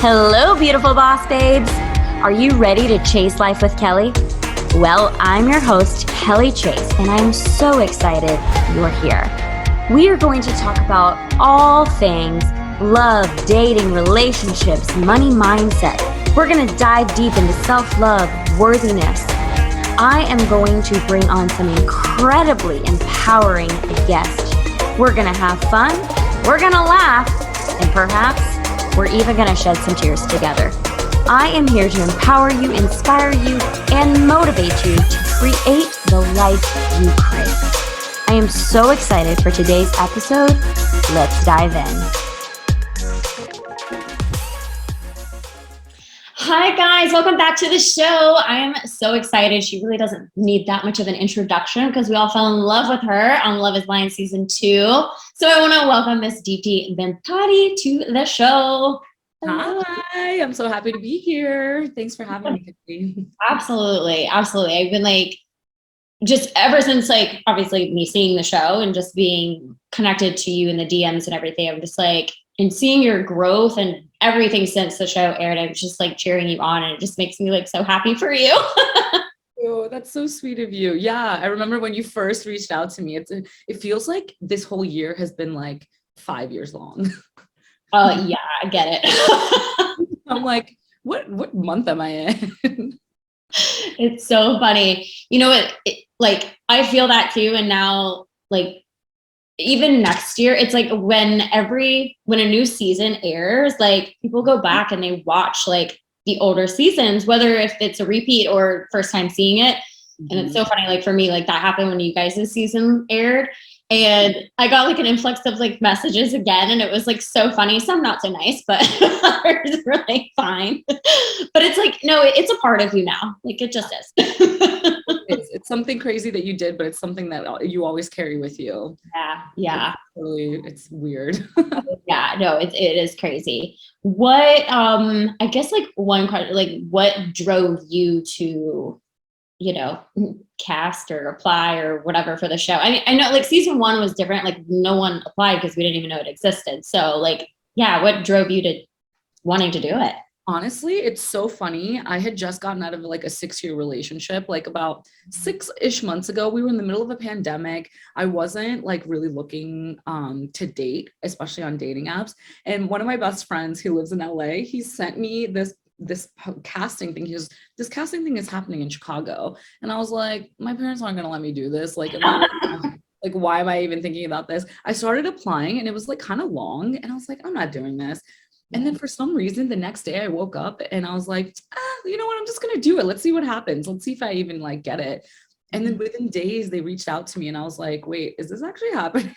Hello, beautiful boss babes. Are you ready to chase life with Kelly? Well, I'm your host, Kelly Chase, and I'm so excited you're here. We are going to talk about all things love, dating, relationships, money mindset. We're going to dive deep into self-love, worthiness. I am going to bring on some incredibly empowering guests. We're going to have fun, we're going to laugh, and perhaps we're even going to shed some tears together. I am here to empower you, inspire you, and motivate you to create the life you crave. I am so excited for today's episode. Let's dive in. Hi guys, welcome back to the show. I am so excited. She really doesn't need that much of an introduction because we all fell in love with her on Love is Blind Season 2. So I want to welcome Miss Deepti Vempati to the show. Hi, I'm so happy to be here. Thanks for having me. Absolutely. I've been just ever since obviously me seeing the show and just being connected to you in the DMs and everything, I'm just and seeing your growth and everything since the show aired, I'm just cheering you on, and it just makes me so happy for you. Oh, that's so sweet of you. Yeah, I remember when you first reached out to me. It feels like this whole year has been 5 years long. Yeah, I get it. I'm what month am I in? It's so funny. You know what? I feel that too. And now, even next year, it's when a new season airs, people go back and they watch the older seasons, whether if it's a repeat or first time seeing it. Mm-hmm. And it's so funny, for me, that happened when you guys' season aired. And I got an influx of messages again, and it was so funny. Some not so nice, but others were fine. But it's no, it's a part of you now. It just is. It's something crazy that you did, but it's something that you always carry with you. Yeah. It's weird. Yeah, no, it is crazy. What I guess one question, what drove you to cast or apply or whatever for the show? I mean, I know season 1 was different. No one applied because we didn't even know it existed. So what drove you to wanting to do it? Honestly, it's so funny. I had just gotten out of a 6-year relationship, about 6-ish months ago. We were in the middle of a pandemic. I wasn't really looking to date, especially on dating apps. And one of my best friends who lives in LA, he sent me this casting thing. He goes, this casting thing is happening in Chicago. And I was like, my parents aren't going to let me do this. Why am I even thinking about this? I started applying and it was kind of long. And I was like, I'm not doing this. And then for some reason, the next day I woke up and I was like, you know what? I'm just going to do it. Let's see what happens. Let's see if I even get it. And then within days, they reached out to me and I was like, wait, is this actually happening?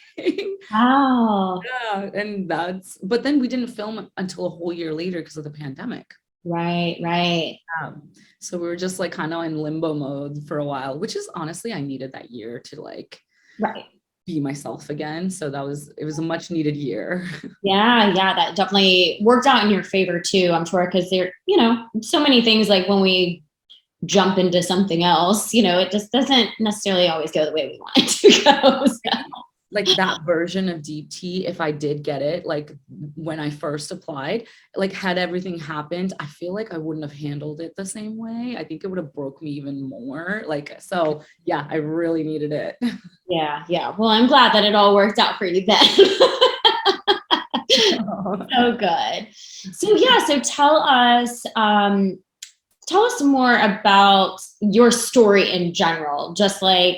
Wow. Yeah. And but then we didn't film until a whole year later because of the pandemic. Right. So we were just kind of in limbo mode for a while, which is honestly, I needed that year to right. be myself again. So it was a much needed year. Yeah, that definitely worked out in your favor too, I'm sure, because there, so many things when we jump into something else, it just doesn't necessarily always go the way we want it to go. So. That version of Deepti, if I did get it, when I first applied, had everything happened, I feel I wouldn't have handled it the same way. I think it would have broke me even more. So yeah, I really needed it. Yeah. Well, I'm glad that it all worked out for you then. So good. So tell us more about your story in general. Just where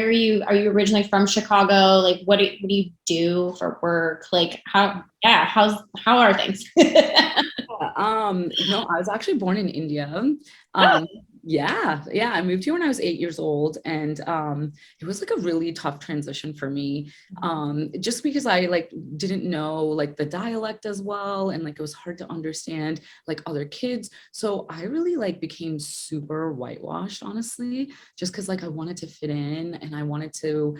are you originally from Chicago? What do you do for work? How are things? I was actually born in India. Yeah. I moved here when I was 8 years old, and it was a really tough transition for me, just because I didn't know the dialect as well, and it was hard to understand other kids. So I really became super whitewashed, honestly, just because I wanted to fit in and I wanted to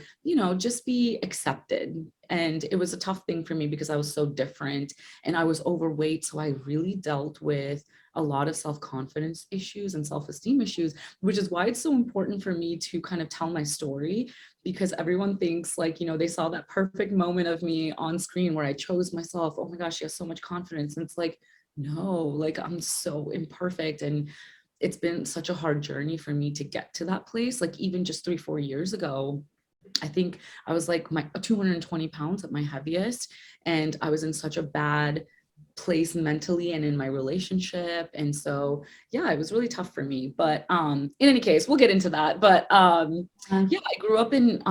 just be accepted. And it was a tough thing for me because I was so different and I was overweight. So I really dealt with a lot of self-confidence issues and self-esteem issues, which is why it's so important for me to kind of tell my story, because everyone thinks like, they saw that perfect moment of me on screen where I chose myself. Oh my gosh, she has so much confidence. And it's like, no, like I'm so imperfect. And it's been such a hard journey for me to get to that place. Like even just 3-4 years ago, I think I was like 220 pounds at my heaviest. And I was in such a bad place mentally and in my relationship. And so, yeah, it was really tough for me. But in any case, we'll get into that. But yeah, I grew up in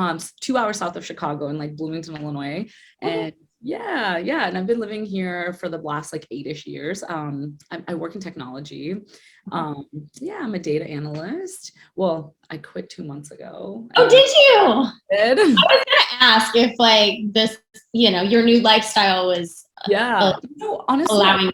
2 hours south of Chicago in like Bloomington, Illinois. And yeah. And I've been living here for the last like 8-ish years. I work in technology. Yeah, I'm a data analyst. Well, I quit 2 months ago. Oh, did you? Did. I was gonna ask if like this, your new lifestyle was Yeah. Honestly, allowing.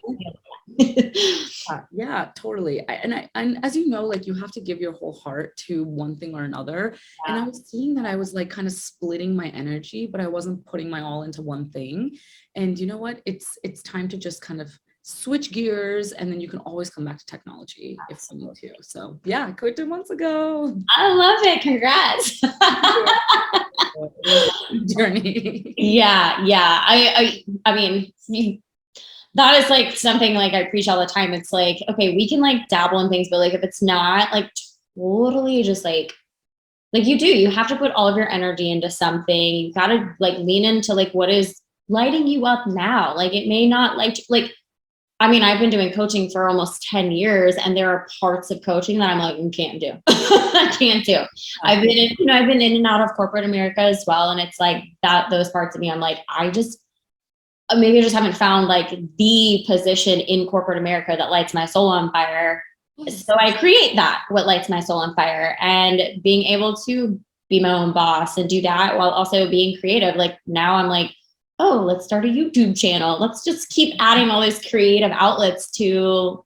yeah, totally. And as you know, like you have to give your whole heart to one thing or another. And I was seeing that I was like kind of splitting my energy, but I wasn't putting my all into one thing. And you know what? It's time to just kind of switch gears, and then you can always come back to technology if you need to. So yeah, I quit 2 months ago. I love it. Congrats. Journey. Yeah. I mean, that is like something like I preach all the time. It's like, okay, we can like dabble in things, but like if it's not like totally just like you have to put all of your energy into something. You got to like lean into like what is lighting you up now. Like it may not I mean, I've been doing coaching for almost 10 years, and there are parts of coaching that I'm like, can't do. I can't do. I've been in and out of corporate America as well. And it's like those parts of me, I'm like, maybe I just haven't found like the position in corporate America that lights my soul on fire. So I create what lights my soul on fire, and being able to be my own boss and do that while also being creative. Like now I'm like, oh, let's start a YouTube channel. Let's just keep adding all these creative outlets to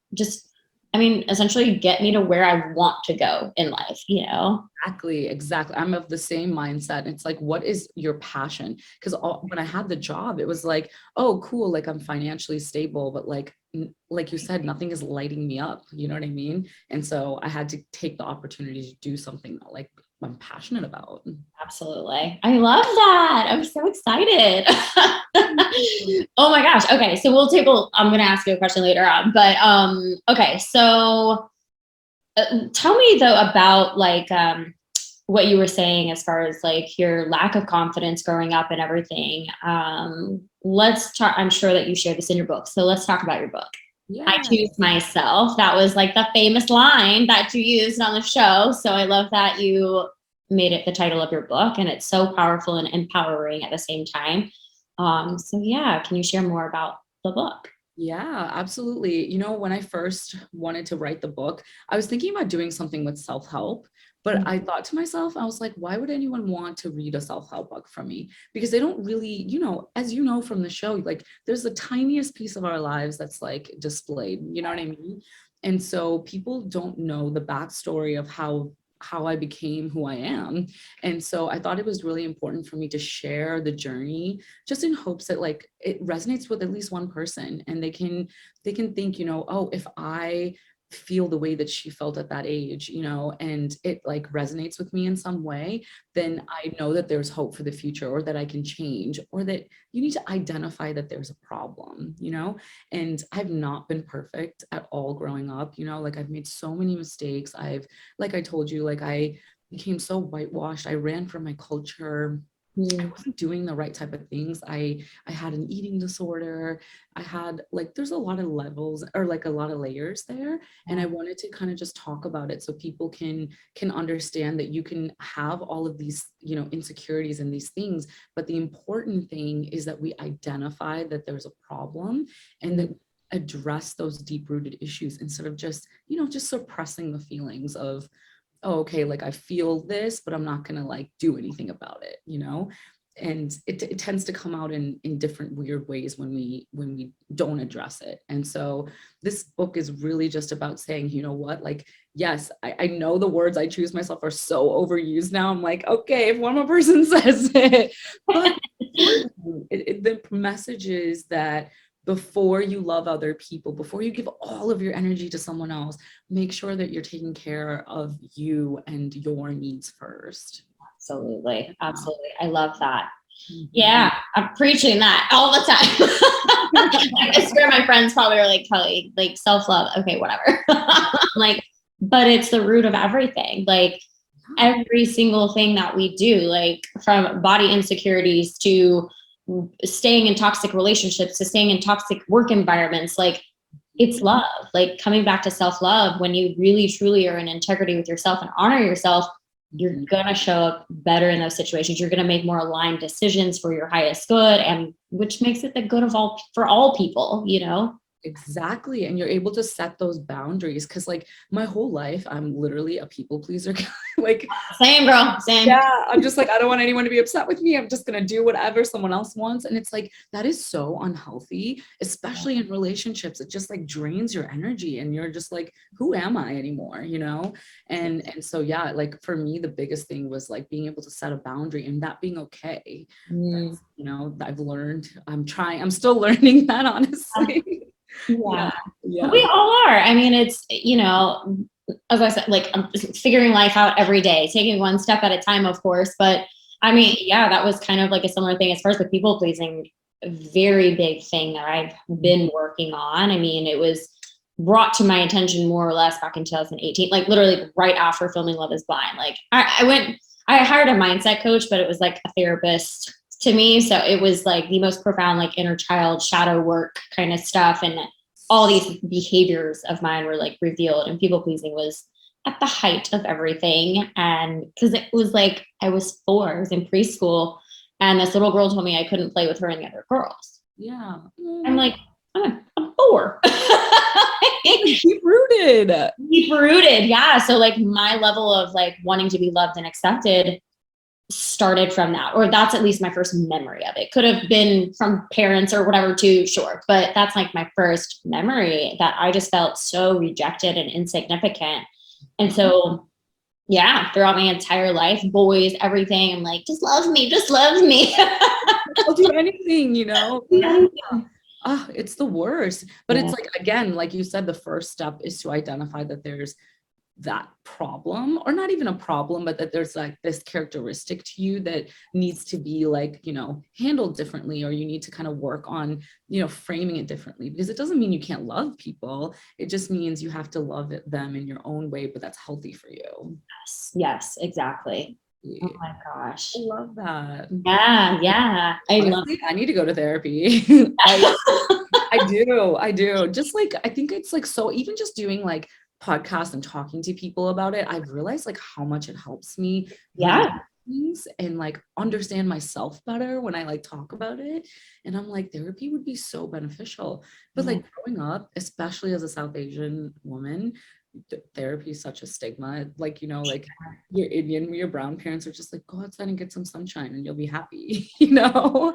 essentially get me to where I want to go in life, Exactly. I'm of the same mindset. It's like, what is your passion? Because when I had the job, it was like, oh, cool. Like I'm financially stable, but like you said, nothing is lighting me up. You know what I mean? And so I had to take the opportunity to do something that like I'm passionate about. Absolutely. I love that. I'm so excited. Oh my gosh. Okay. So I'm going to ask you a question later on, but, okay. So tell me though about like, what you were saying as far as like your lack of confidence growing up and everything. Let's talk. I'm sure that you shared this in your book. So let's talk about your book. Yeah. I choose myself. That was like the famous line that you used on the show. So I love that you made it the title of your book, and it's so powerful and empowering at the same time. So yeah, can you share more about the book? Yeah, absolutely. When I first wanted to write the book, I was thinking about doing something with self-help. But I thought to myself, I was like, why would anyone want to read a self-help book from me? Because they don't really, as you know from the show, like there's the tiniest piece of our lives that's like displayed, you know what I mean? And so people don't know the backstory of how I became who I am. And so I thought it was really important for me to share the journey, just in hopes that like it resonates with at least one person, and they can think, oh, if I feel the way that she felt at that age, and it like resonates with me in some way, then I know that there's hope for the future, or that I can change, or that you need to identify that there's a problem, and I've not been perfect at all growing up, like I've made so many mistakes. Like I told you, like I became so whitewashed. I ran from my culture. I wasn't doing the right type of things. I had an eating disorder. I had like, there's a lot of levels, or like a lot of layers there. And I wanted to kind of just talk about it so people can understand that you can have all of these, insecurities and these things. But the important thing is that we identify that there's a problem, and that address those deep rooted issues, instead of just, just suppressing the feelings of, oh, okay, like I feel this, but I'm not going to like do anything about it, and it tends to come out in different weird ways when we don't address it. And so this book is really just about saying, you know what, like, yes, I know the words I choose myself are so overused now. I'm like, okay, if one more person says it, but The message is that before you love other people, before you give all of your energy to someone else, make sure that you're taking care of you and your needs first. Absolutely. Absolutely. I love that. Mm-hmm. Yeah, I'm preaching that all the time. I swear my friends probably are like, Kelly, like self-love. Okay, whatever. Like, but it's the root of everything. Like every single thing that we do, like from body insecurities to staying in toxic relationships to staying in toxic work environments, like it's love. Like coming back to self-love, when you really truly are in integrity with yourself and honor yourself, you're gonna show up better in those situations. You're gonna make more aligned decisions for your highest good, and which makes it the good of all for all people, you know? Exactly. And you're able to set those boundaries. Cause like my whole life, I'm literally a people pleaser. Like, Same, girl. Same. yeah, I'm just like, I don't want anyone to be upset with me. I'm just going to do whatever someone else wants. And it's like, that is so unhealthy, especially in relationships. It just like drains your energy and you're just like, who am I anymore? You know? And so, yeah, like for me, the biggest thing was like being able to set a boundary and that being okay. That's, you know, I've learned, I'm still learning that, honestly. Yeah. Yeah. We all are. I mean, it's, you know, as I said, like I'm figuring life out every day, taking one step at a time, of course. But I mean, yeah, that was kind of like a similar thing as far as the people pleasing, very big thing that I've been working on. I mean, it was brought to my attention more or less back in 2018, like literally right after filming Love is Blind. Like I hired a mindset coach, but it was like a therapist to me. So it was like the most profound, like inner child shadow work kind of stuff. And all these behaviors of mine were like revealed, and people pleasing was at the height of everything. And because it was like, I was 4, I was in preschool, and this little girl told me I couldn't play with her and the other girls. Yeah. I'm like, I'm 4. Deep rooted. Deep rooted. Yeah. So like my level of like wanting to be loved and accepted started from that, or that's at least my first memory of it. Could have been from parents or whatever too, sure, but that's like my first memory that I just felt so rejected and insignificant. And so yeah, throughout my entire life, boys, everything, I'm like, just love me, just love me. I'll do anything, you know. Yeah. Oh, it's the worst. But Yeah. it's like, again, like you said, the first step is to identify that there's that problem, or not even a problem, but that there's like this characteristic to you that needs to be like, you know, handled differently, or you need to kind of work on, you know, framing it differently, because it doesn't mean you can't love people. It just means you have to love them in your own way, but that's healthy for you. Yes, exactly. Oh my gosh. I love that. Yeah. Honestly, I need to go to therapy. I do. Just like, I think it's like, so even just doing like podcasts and talking to people about it, I've realized like how much it helps me things and like understand myself better when I like talk about it. And I'm like, therapy would be so beneficial. But like growing up, especially as a South Asian woman, therapy is such a stigma. Like, you know, like your Indian, your brown parents are just like, go outside and get some sunshine and you'll be happy, you know?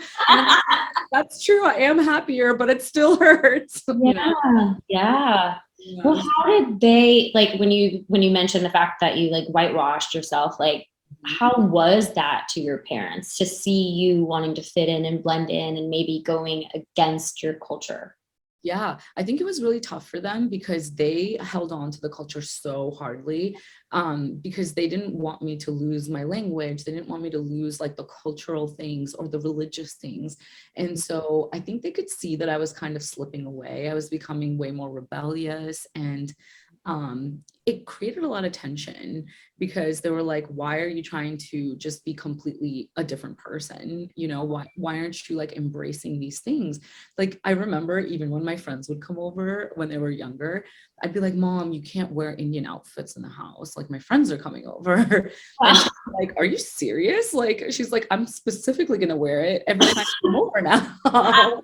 That's true. I am happier, but it still hurts. You know? Yeah. Well, how did they, like, when you mentioned the fact that you like whitewashed yourself, like how was that to your parents to see you wanting to fit in and blend in and maybe going against your culture? Yeah, I think it was really tough for them because they held on to the culture so hardly, because they didn't want me to lose my language. They didn't want me to lose like the cultural things or the religious things. And so I think they could see that I was kind of slipping away. I was becoming way more rebellious, and it created a lot of tension because they were like, why are you trying to just be completely a different person? You know, why aren't you like embracing these things? Like, I remember even when my friends would come over when they were younger, I'd be like, Mom, you can't wear Indian outfits in the house. Like, my friends are coming over. And she's like, are you serious? Like, she's like, I'm specifically going to wear it every time I come over now.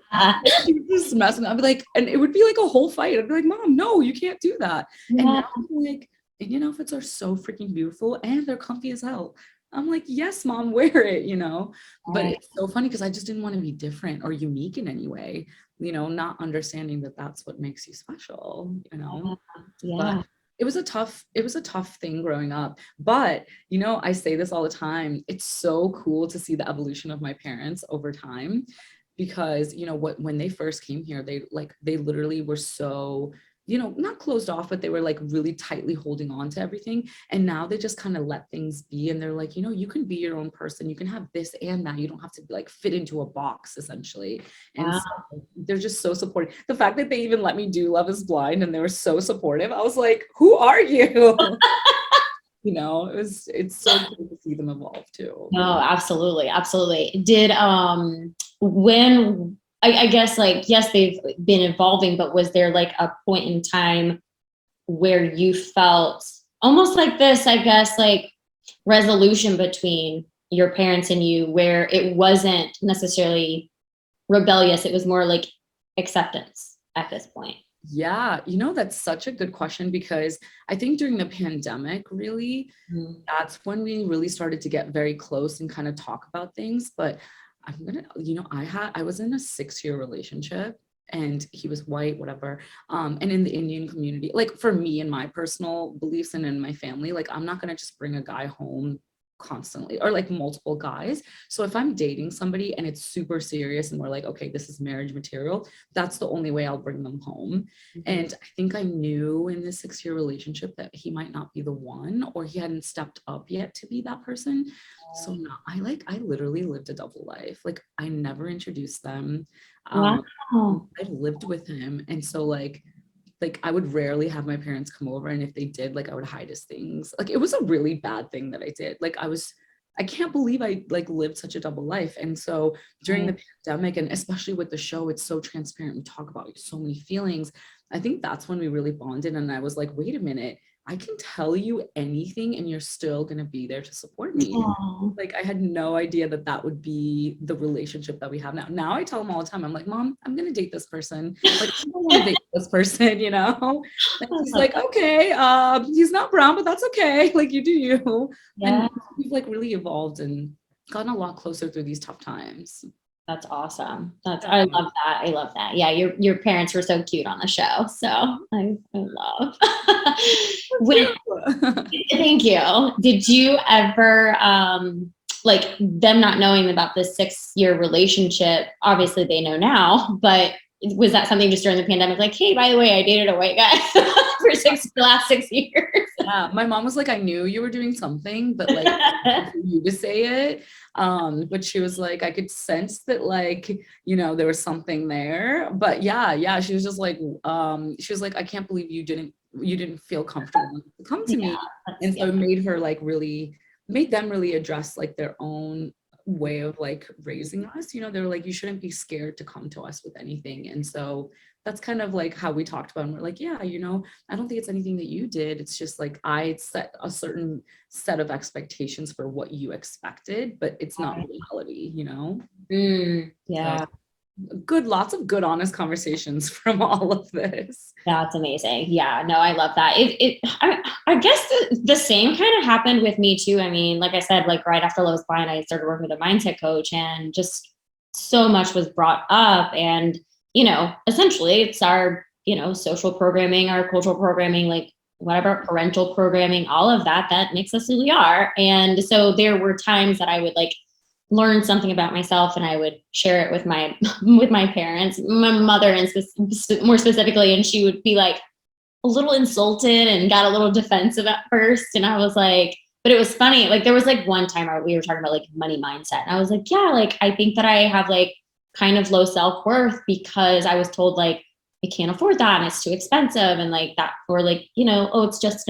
She was just messing. I'd be like, and it would be like a whole fight. I'd be like, Mom, no, you can't do that. And now I'm like, Indian outfits are so freaking beautiful and they're comfy as hell. I'm like, yes, Mom, wear it, you know? But it's so funny because I just didn't want to be different or unique in any way, you know, not understanding that that's what makes you special, you know? Yeah. it was a tough thing growing up. But, you know, I say this all the time. It's so cool to see the evolution of my parents over time, because, you know, when they first came here, they literally were so, you know, not closed off, but they were like really tightly holding on to everything. And now they just kind of let things be. And they're like, you know, you can be your own person. You can have this and that. You don't have to like fit into a box, essentially. And Wow. so they're just so supportive. The fact that they even let me do Love is Blind and they were so supportive, I was like, who are you? You know, it's so cool to see them evolve too. No, absolutely. Absolutely. Did, when, I guess like, yes, they've been evolving, but was there like a point in time where you felt almost like this, I guess, like resolution between your parents and you, where it wasn't necessarily rebellious, it was more like acceptance at this point? Yeah, you know, that's such a good question, because I think during the pandemic, really, that's when we really started to get very close and kind of talk about things. But you know, I was in a 6-year relationship, and he was white, whatever. And in the Indian community, like for me and my personal beliefs and in my family, like I'm not gonna just bring a guy home constantly, or like multiple guys. So if I'm dating somebody and it's super serious and we're like, okay, this is marriage material, that's the only way I'll bring them home. And I think I knew in this 6-year relationship that he might not be the one, or he hadn't stepped up yet to be that person. So no, I literally lived a double life. Like I never introduced them. Wow. I lived with him. And so like I would rarely have my parents come over, and if they did, like I would hide his things. Like it was a really bad thing that I did. Like I can't believe I like lived such a double life. And so during the pandemic, and especially with the show, it's so transparent. We talk about so many feelings. I think that's when we really bonded. And I was like, wait a minute, I can tell you anything and you're still going to be there to support me. Oh. Like I had no idea that that would be the relationship that we have now. Now I tell them all the time, I'm like, Mom, I'm going to date this person. Like I don't want to date this person, you know? And she's like, okay, he's not brown, but that's okay. Like you do you. Yeah. And we've like really evolved and gotten a lot closer through these tough times. That's awesome. I love that. I love that. Yeah, your parents were so cute on the show. So I love. Thank you. Did you ever like them not knowing about this 6-year relationship? Obviously they know now, but was that something just during the pandemic? Like, hey, by the way, I dated a white guy for the last 6 years. Yeah, my mom was like, I knew you were doing something, but like for you to say it. But she was like, I could sense that, like, you know, there was something there. But yeah, she was just like, I can't believe you didn't feel comfortable to come to me. And so it made them really address like their own way of like raising us. You know, they were like, you shouldn't be scared to come to us with anything. And so that's kind of like how we talked about it. And we're like, yeah, you know, I don't think it's anything that you did. It's just like I set a certain set of expectations for what you expected, but it's not reality, you know? Yeah. So, lots of good, honest conversations from all of this. That's amazing. Yeah, no, I love that. I guess the same kind of happened with me too. I mean, like I said, like right after Love is Blind, I started working with a mindset coach, and just so much was brought up. And, you know, essentially it's our, you know, social programming, our cultural programming, like whatever, parental programming, all of that makes us who we are. And so there were times that I would like learn something about myself and I would share it with my parents, my mother, and more specifically, and she would be like a little insulted and got a little defensive at first. And I was like, but it was funny. Like there was like one time we were talking about like money mindset, and I was like, yeah, like I think that I have like kind of low self-worth because I was told like I can't afford that and it's too expensive, and like that, or like, you know, oh, it's just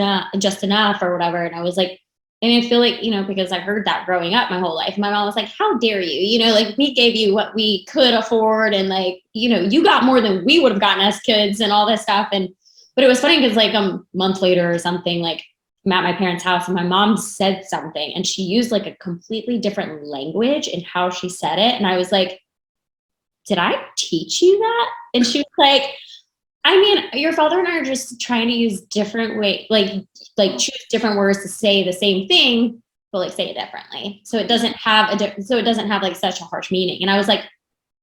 enough or whatever. And I was like, and I feel like, you know, because I heard that growing up my whole life, my mom was like, how dare you? You know, like we gave you what we could afford, and like, you know, you got more than we would have gotten as kids and all this stuff. And, but it was funny because like a month later or something, like I'm at my parents' house and my mom said something and she used like a completely different language in how she said it. And I was like, did I teach you that? And she was like, I mean, your father and I are just trying to use different like choose different words to say the same thing, but like say it differently. So it doesn't have like such a harsh meaning. And I was like,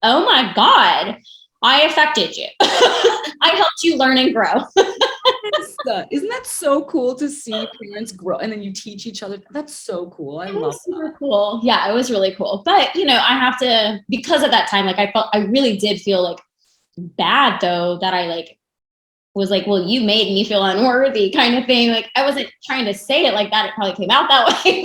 oh my God, I affected you. I helped you learn and grow. It's Isn't that so cool to see parents grow and then you teach each other? That's so cool. I It love was super that. cool. Yeah, it was really cool. But, you know, I have to, because of that time, like I really did feel like bad though, that I like was like, well, you made me feel unworthy kind of thing. Like I wasn't trying to say it like that. It probably came out that way,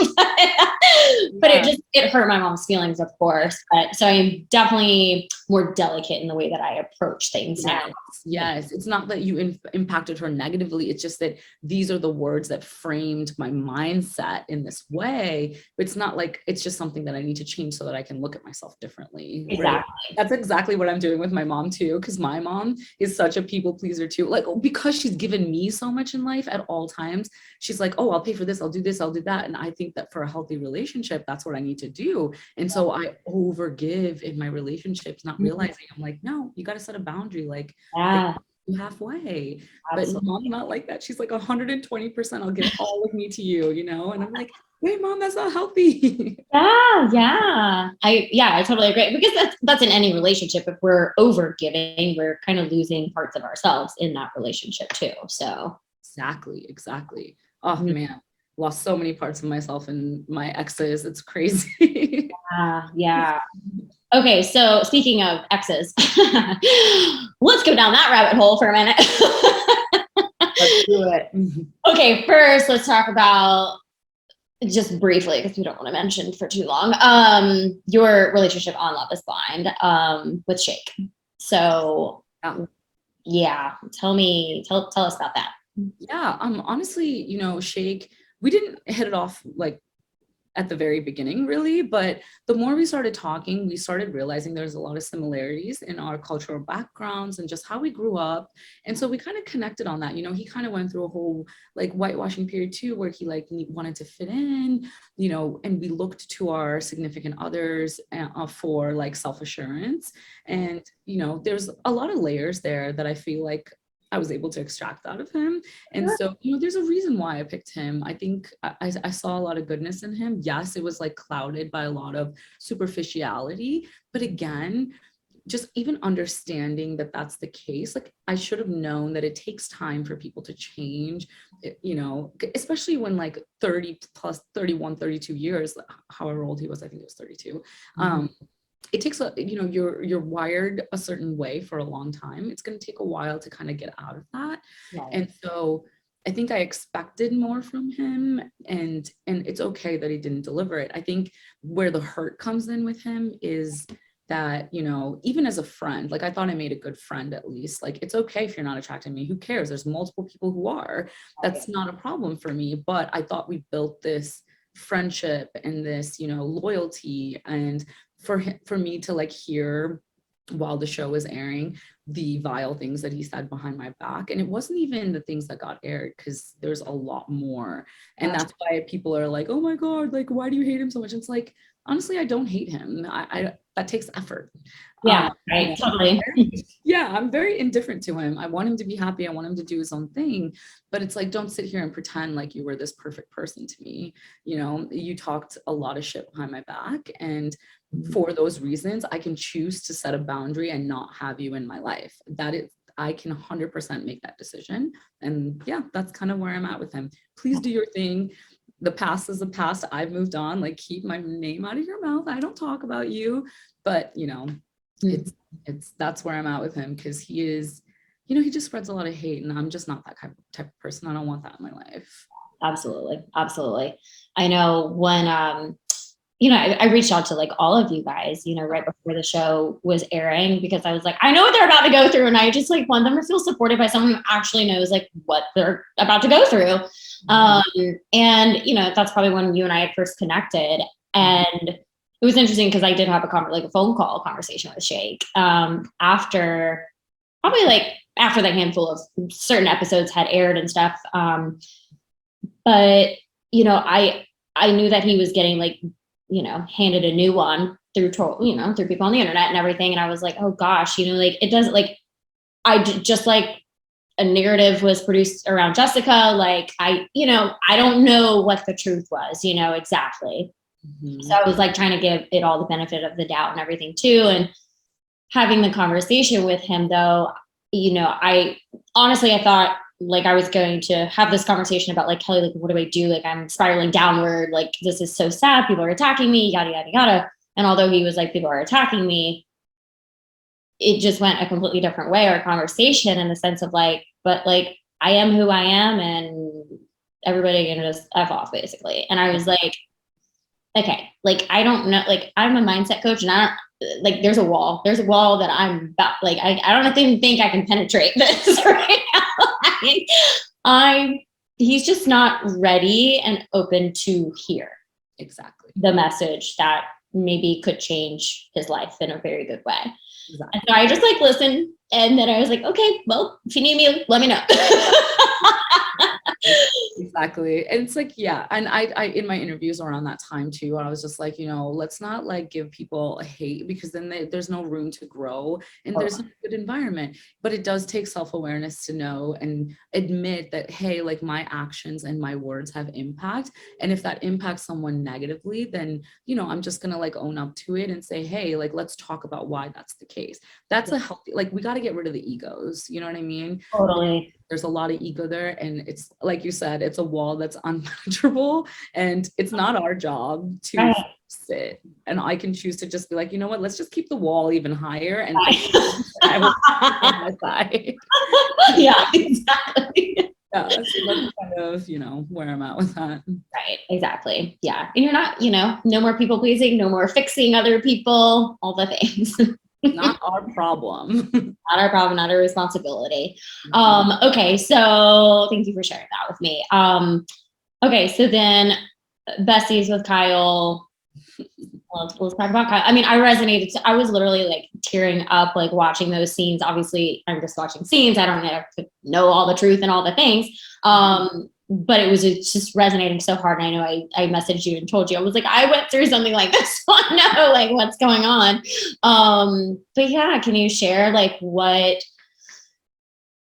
but it hurt my mom's feelings, of course. But so I'm definitely more delicate in the way that I approach things now. Yes. It's not that you impacted her negatively. It's just that these are the words that framed my mindset in this way. It's not like, it's just something that I need to change so that I can look at myself differently. Exactly. Right? That's exactly what I'm doing with my mom too. Cause my mom is such a people pleaser too. Like, because she's given me so much in life at all times, she's like, oh, I'll pay for this. I'll do this. I'll do that. And I think that for a healthy relationship, that's what I need to do. And so I overgive in my relationships, not realizing I'm like, no, you got to set a boundary. Like, halfway. Absolutely. But mom not like that. She's like 120%. I'll give all of me to you, you know? And I'm like, wait, mom, that's not healthy. Yeah. I totally agree. Because that's in any relationship. If we're over giving, we're kind of losing parts of ourselves in that relationship too. So Exactly. Oh man, lost so many parts of myself and my exes. It's crazy. Yeah. Okay, so speaking of exes, let's go down that rabbit hole for a minute. Let's do it. Okay, first let's talk about, just briefly, because we don't want to mention for too long, your relationship on Love is Blind with Shake. So yeah, tell us about that. Yeah, honestly, you know, Shake, we didn't hit it off like at the very beginning, really, but the more we started talking, we started realizing there's a lot of similarities in our cultural backgrounds and just how we grew up. And so we kind of connected on that. You know, he kind of went through a whole like whitewashing period too, where he like wanted to fit in, you know, and we looked to our significant others for like self-assurance. And, you know, there's a lot of layers there that I feel like I was able to extract out of him. And so, you know, there's a reason why I picked him. I think I saw a lot of goodness in him. Yes, it was like clouded by a lot of superficiality. But again, just even understanding that that's the case, like I should have known that it takes time for people to change, you know, especially when like 30 plus 31, 32 years, however old he was, I think it was 32. It takes a, you know, you're wired a certain way for a long time. It's going to take a while to kind of get out of that. Right. And so I think I expected more from him, and it's okay that he didn't deliver it. I think where the hurt comes in with him is that, you know, even as a friend, like I thought I made a good friend at least. Like, it's okay if you're not attracted to me. Who cares? There's multiple people who are. That's not a problem for me. But I thought we built this friendship and this, you know, loyalty, and for me to like hear while the show was airing the vile things that he said behind my back. And it wasn't even the things that got aired, because there's a lot more. And that's why people are like, oh my God, like, why do you hate him so much? It's like, honestly, I don't hate him. I that takes effort. Yeah, right. Totally. I'm very indifferent to him. I want him to be happy. I want him to do his own thing. But it's like, don't sit here and pretend like you were this perfect person to me. You know, you talked a lot of shit behind my back. And for those reasons, I can choose to set a boundary and not have you in my life. That is, I can 100% make that decision. And yeah, that's kind of where I'm at with him. Please do your thing. The past is the past. I've moved on. Like, keep my name out of your mouth. I don't talk about you. But, you know, that's where I'm at with him, because he is, you know, he just spreads a lot of hate, and I'm just not that type of person. I don't want that in my life. Absolutely. I know when you know, I reached out to like all of you guys, you know, right before the show was airing, because I was like, I know what they're about to go through, and I just like want them to feel supported by someone who actually knows like what they're about to go through. And you know, that's probably when you and I had first connected, and it was interesting because I did have a phone call conversation with Shake after the handful of certain episodes had aired and stuff. But you know, I knew that he was getting like, you know, handed a new one through people on the internet and everything. And I was like, oh gosh, you know, like it doesn't, like, just like a narrative was produced around Jessica. Like I don't know what the truth was, you know, exactly. So I was like trying to give it all the benefit of the doubt and everything too. And having the conversation with him though, you know, I thought like I was going to have this conversation about like, Kelly, like, what do I do? Like, I'm spiraling downward. Like, this is so sad. People are attacking me, yada, yada, yada. And although he was like, people are attacking me, it just went a completely different way, our conversation, in the sense of like, but like, I am who I am, and everybody can just F off, basically. And I was like, okay, like, I don't know, like, I'm a mindset coach, and I don't, like, there's a wall that I'm about, like, I don't even think I can penetrate this right now. He's just not ready and open to hear Exactly. the message that maybe could change his life in a very good way. Exactly. And so I just like listened, and then I was like, okay, well, if you need me, let me know. Exactly. And it's like, yeah. And I in my interviews around that time too, I was just like, let's not like give people a hate, because then there's no room to grow, and there's a good environment. But it does take self-awareness to know and admit that, hey, like, my actions and my words have impact. And if that impacts someone negatively, then, I'm just going to like own up to it and say, hey, like, let's talk about why that's the case. That's a healthy, like, we got to get rid of the egos. You know what I mean? Totally. There's a lot of ego there, and it's like you said, it's a wall that's unpenetrable, and it's not our job to fix it. And I can choose to just be like, you know what, let's just keep the wall even higher, and I will on my side. Yeah, exactly. Yeah, so that's kind of, where I'm at with that. Right, exactly. Yeah. And you're not, no more people pleasing, no more fixing other people, all the things. Not our problem. Not our problem, not our responsibility. Okay, so thank you for sharing that with me. Okay, so then besties with Kyle. Let's talk about Kyle. I mean, I resonated. I was literally like tearing up, like watching those scenes. Obviously, I'm just watching scenes. I don't have to know all the truth and all the things. But it's just resonating so hard. And I know I messaged you and told you, I was like, I went through something like this. So I know like what's going on. But yeah, can you share like what,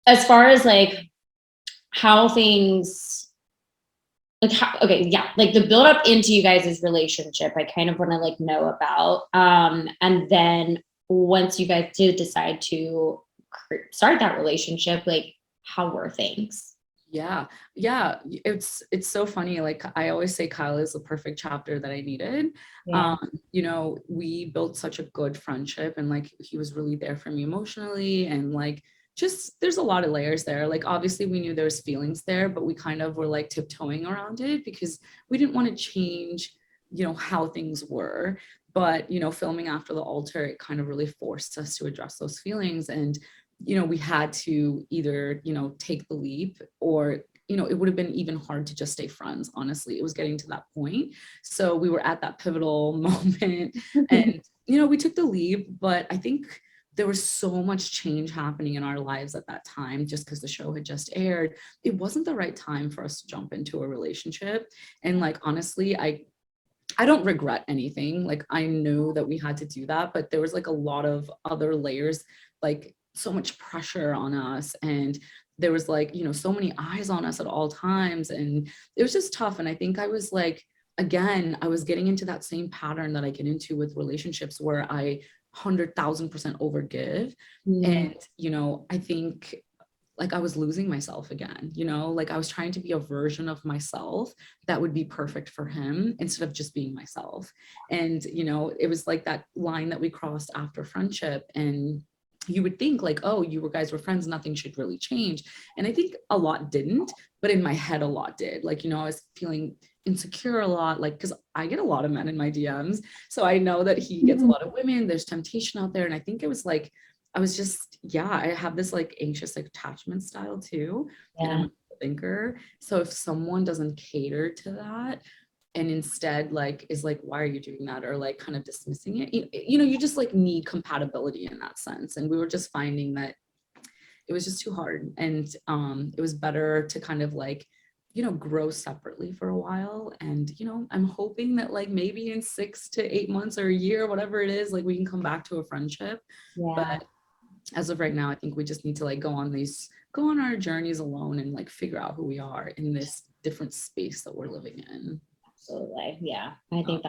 as far as like how things, like how, okay, yeah, like the build up into you guys' relationship, I kind of want to like know about. And then once you guys did decide to start that relationship, like how were things? Yeah. It's so funny. Like, I always say Kyle is the perfect chapter that I needed. Yeah. We built such a good friendship, and like, he was really there for me emotionally, and like, just, there's a lot of layers there. Like, obviously we knew there's feelings there, but we kind of were like tiptoeing around it because we didn't want to change, how things were. But, filming After the Altar, it kind of really forced us to address those feelings. And we had to either, take the leap, or, it would have been even hard to just stay friends. Honestly, it was getting to that point. So we were at that pivotal moment, and, we took the leap, but I think there was so much change happening in our lives at that time, just because the show had just aired. It wasn't the right time for us to jump into a relationship. And like, honestly, I don't regret anything. Like, I knew that we had to do that, but there was like a lot of other layers, like so much pressure on us, and there was like, so many eyes on us at all times, and it was just tough. And I think I was like, again, I was getting into that same pattern that I get into with relationships, where I 100,000% overgive. And, I think like I was losing myself again, like I was trying to be a version of myself that would be perfect for him, instead of just being myself. And, it was like that line that we crossed after friendship, and you would think like, oh, guys were friends, nothing should really change. And I think a lot didn't, but in my head, a lot did. Like, I was feeling insecure a lot, like, because I get a lot of men in my DMs. So I know that he gets a lot of women, there's temptation out there. And I think it was like, I was just, I have this like anxious attachment style too. And I'm a thinker. So if someone doesn't cater to that, and instead like is like, why are you doing that, or like kind of dismissing it, you just like need compatibility in that sense. And we were just finding that it was just too hard, and it was better to kind of like, grow separately for a while. And I'm hoping that like maybe in 6 to 8 months or a year, whatever it is, like we can come back to a friendship. But as of right now, I think we just need to like go on our journeys alone, and like figure out who we are in this different space that we're living in. Absolutely. Yeah. I think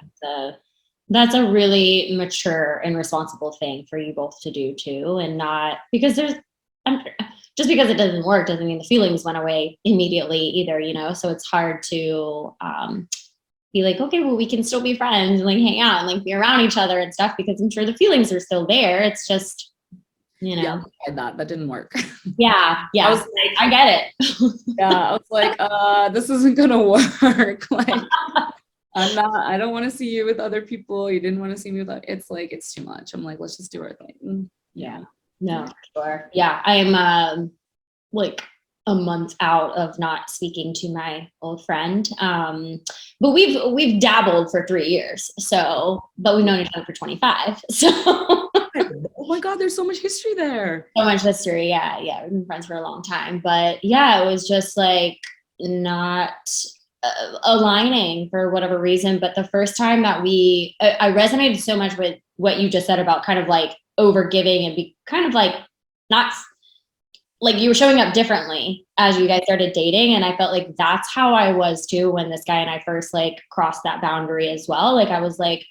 that's a really mature and responsible thing for you both to do too. And not because just because it doesn't work doesn't mean the feelings went away immediately either, you know? So it's hard to be like, okay, well, we can still be friends and like hang out and like be around each other and stuff, because I'm sure the feelings are still there. It's just, you know. Yeah, I tried that didn't work. Yeah. I was like, I get it. yeah, I was like, this isn't gonna work. Like, I don't want to see you with other people. You didn't want to see me with, it's like, it's too much. I'm like, let's just do our thing. Yeah. No, sure. Yeah. I'm like a month out of not speaking to my old friend. But we've dabbled for 3 years. So, but we've known each other for 25. So Oh my God, there's so much history there. so much history. Yeah. Yeah. We've been friends for a long time, but yeah, it was just like not aligning for whatever reason. But the first time that I resonated so much with what you just said about kind of like over giving and be kind of like not like you were showing up differently as you guys started dating. And I felt like that's how I was too when this guy and I first like crossed that boundary as well. Like I was like,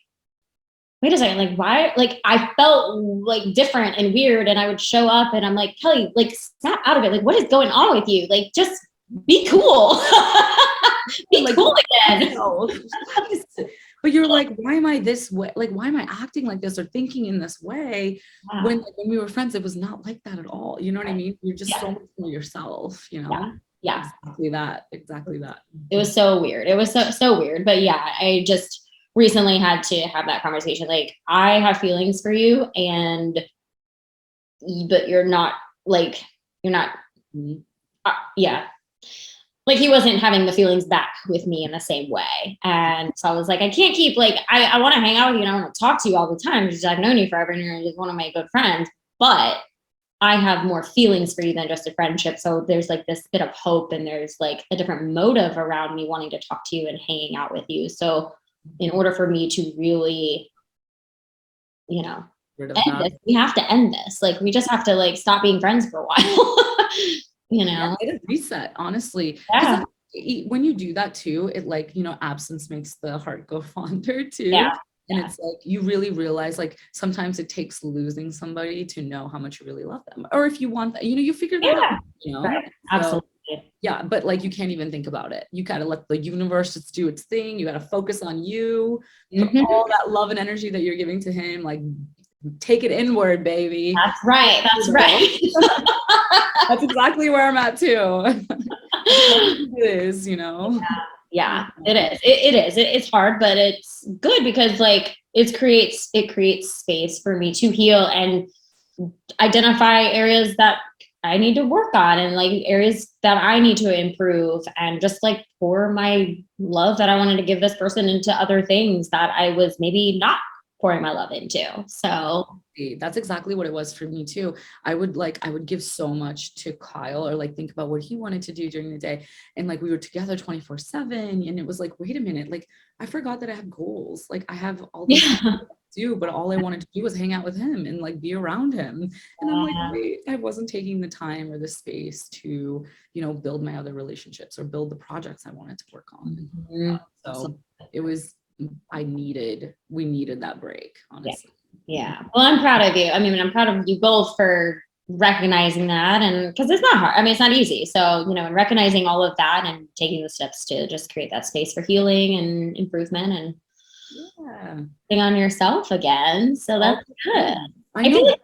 wait a second, like why? Like I felt like different and weird, and I would show up and I'm like, Kelly, like snap out of it. Like what is going on with you? Like just be cool. Be like, cool again. But you're like, why am I this way? Like, why am I acting like this or thinking in this way? Yeah. When we were friends, it was not like that at all. You know what I mean? You're just so much more yourself, you know? Yeah. Exactly that. It was so weird. It was so weird. But yeah, I just recently had to have that conversation. Like, I have feelings for you, but you're not. Yeah. Like he wasn't having the feelings back with me in the same way. And so I was like, I can't keep like, I want to hang out with you and I want to talk to you all the time because I've known you forever and you're just one of my good friends, but I have more feelings for you than just a friendship. So there's like this bit of hope and there's like a different motive around me wanting to talk to you and hanging out with you. So in order for me to really, you know, end this, we have to end this. Like we just have to like stop being friends for a while. You know, get a reset, honestly. Yeah. When you do that too, it like, you know, absence makes the heart go fonder too. Yeah. And it's like, you really realize like sometimes it takes losing somebody to know how much you really love them. Or if you want that, you know, you figure that out, you know? Right. Absolutely. Yeah. But like, you can't even think about it. You gotta let the universe just do its thing. You gotta focus on you, all that love and energy that you're giving to him, like take it inward, baby. That's right. That's right. That's exactly where I'm at too. It is, you know. Yeah, it is. It is. It's hard, but it's good because like it creates space for me to heal and identify areas that I need to work on and like areas that I need to improve and just like pour my love that I wanted to give this person into other things that I was maybe not pouring my love into. So that's exactly what it was for me too. I would give so much to Kyle or like think about what he wanted to do during the day. And like we were together 24/7 and it was like, wait a minute, like I forgot that I have goals. Like I have all these things to do, but all I wanted to do was hang out with him and like be around him. And I'm like, wait, I wasn't taking the time or the space to, you know, build my other relationships or build the projects I wanted to work on. So it was, we needed that break, honestly. Yeah. Well, I'm proud of you. I mean, I'm proud of you both for recognizing that. And because it's not hard. I mean, it's not easy. So, you know, and recognizing all of that and taking the steps to just create that space for healing and improvement and being on yourself again. So that's good. I feel like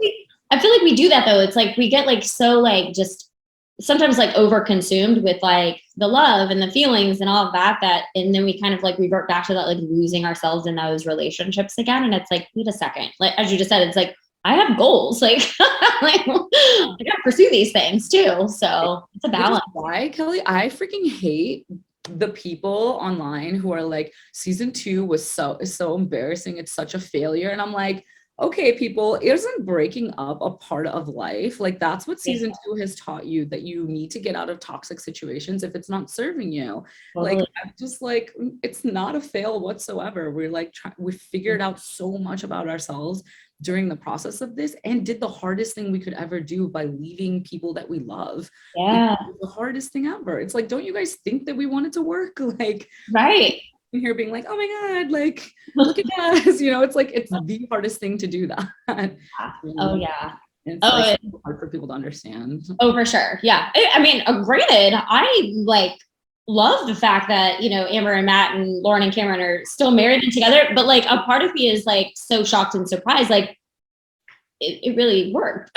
we do that though. It's like we get like so like just sometimes like over consumed with like the love and the feelings and all of that and then we kind of like revert back to that like losing ourselves in those relationships again. And it's like, wait a second, like as you just said, it's like I have goals, like I gotta pursue these things too. So it's a balance. Why, Kelly? I freaking hate the people online who are like, season 2 is so embarrassing, it's such a failure. And I'm like, okay, people, isn't breaking up a part of life? Like that's what season 2 has taught you, that you need to get out of toxic situations if it's not serving you. Like I'm just like, it's not a fail whatsoever. We're like, we figured out so much about ourselves during the process of this and did the hardest thing we could ever do by leaving people that we love. Yeah. The hardest thing ever. It's like, don't you guys think that we want it to work? Like, right. Here being like, oh my God, like look at us, you know, it's like it's the hardest thing to do that. Oh yeah. It's like so hard for people to understand. Oh, for sure. Yeah. I mean, granted, I like love the fact that, you know, Amber and Matt and Lauren and Cameron are still married and together, but like a part of me is like so shocked and surprised. Like it really worked.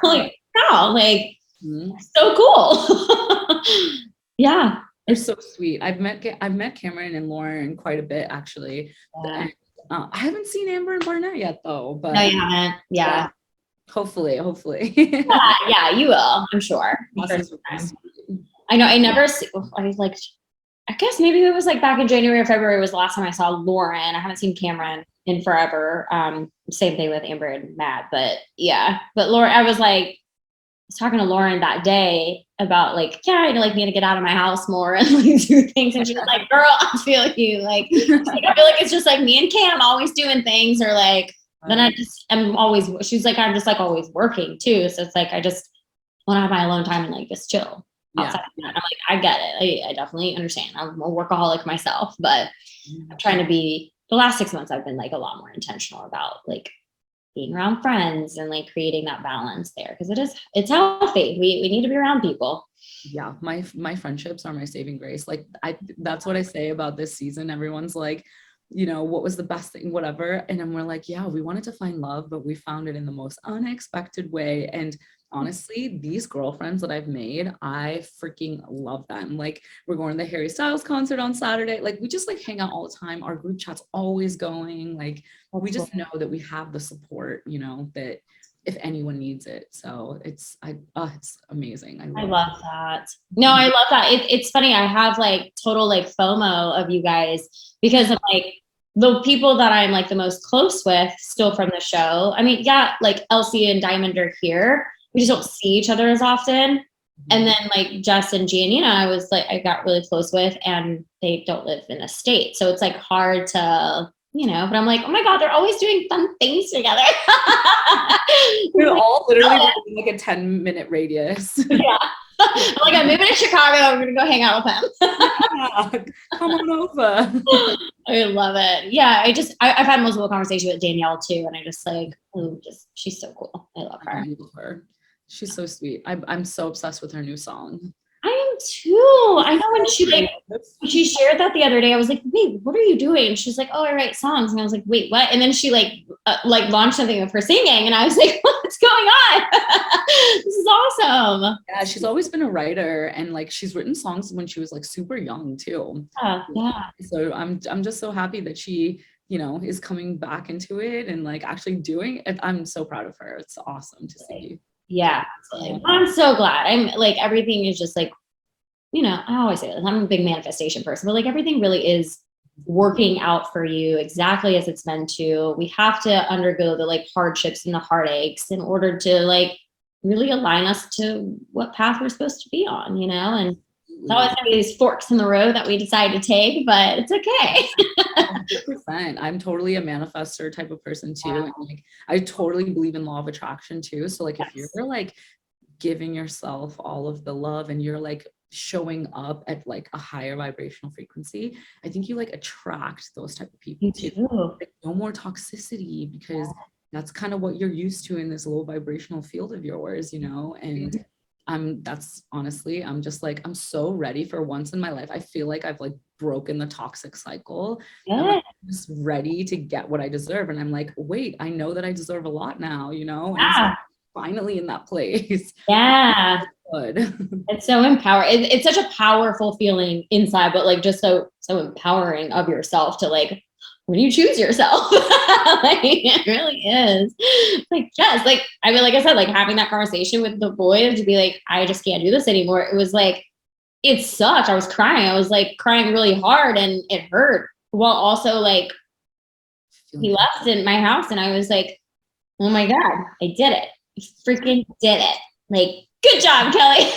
Like, wow, like so cool. Yeah. They're so sweet. I've met Cameron and Lauren quite a bit actually. Yeah. And, I haven't seen Amber and Barnett yet though, but No, you haven't. Yeah. Hopefully. Yeah, you will. I'm sure. I know. I never see. I was like, I guess maybe it was like back in January or February was the last time I saw Lauren. I haven't seen Cameron in forever. Same thing with Amber and Matt, but yeah. But Lauren, I was talking to Lauren that day about like, yeah, I like need to get out of my house more and like do things. And she was like, girl, I feel you. Like, I feel like it's just like me and Cam always doing things, or like, then I'm always, she's like, I'm just like always working too. So it's like, I just want to have my alone time and like just chill outside of that. And I'm like, I get it. I definitely understand. I'm a workaholic myself, but I'm trying to be, the last 6 months, I've been like a lot more intentional about like being around friends and like creating that balance there. Cause it's healthy. We need to be around people. Yeah. My friendships are my saving grace. Like that's what I say about this season. Everyone's like, you know, what was the best thing, whatever. And then we're like, yeah, we wanted to find love, but we found it in the most unexpected way. And honestly, these girlfriends that I've made, I freaking love them. Like we're going to the Harry Styles concert on Saturday. Like we just like hang out all the time. Our group chat's always going. Like we just know that we have the support, you know, that if anyone needs it. So it's amazing. I love that. No, I love that. It's funny. I have like total like FOMO of you guys because of like the people that I'm like the most close with still from the show. I mean, yeah, like Elsie and Diamond are here. We just don't see each other as often. And then like Jess and Giannina, I got really close with, and they don't live in a state. So it's like hard to, you know, but I'm like, oh my God, they're always doing fun things together. We're all literally like a 10-minute radius. Yeah. I'm like, I'm moving to Chicago. I'm going to go hang out with him. Yeah, come on over. I love it. Yeah. I've had multiple conversations with Danielle too. And I just like, she's so cool. I love her. I love her. She's so sweet. I'm so obsessed with her new song. I am too. I know when she shared that the other day, I was like, wait, what are you doing? And she's like, oh, I write songs. And I was like, wait, what? And then she like launched something of her singing. And I was like, what's going on? This is awesome. Yeah, she's always been a writer, and like she's written songs when she was like super young too. Yeah. So I'm just so happy that she, you know, is coming back into it and like actually doing it. I'm so proud of her. It's awesome to see. Yeah, absolutely. I'm so glad. I'm like, everything is just like, you know, I always say this, I'm a big manifestation person, but like everything really is working out for you exactly as it's meant to. We have to undergo the like hardships and the heartaches in order to like really align us to what path we're supposed to be on, you know? And it's always gonna be these forks in the road that we decide to take, but it's okay. 100%. I'm totally a manifester type of person too. And like I totally believe in law of attraction too. So like if you're like giving yourself all of the love and you're like showing up at like a higher vibrational frequency, I think you like attract those type of people too. Like, no more toxicity, because that's kind of what you're used to in this low vibrational field of yours, you know? And that's honestly, I'm just like, I'm so ready for once in my life. I feel like I've like broken the toxic cycle. I'm just ready to get what I deserve. And I'm like, wait, I know that I deserve a lot now, you know? And so finally in that place. Yeah. Good. It's so empowering. It's such a powerful feeling inside, but like just so empowering of yourself to like, when you choose yourself, like it really is. Like, yes, like, I mean, like I said, like having that conversation with the boys to be like, I just can't do this anymore. It was like, it sucked. I was crying. I was like crying really hard, and it hurt, while also like he left in my house, and I was like, oh my God, I did it. I freaking did it. Like, good job, Kelly.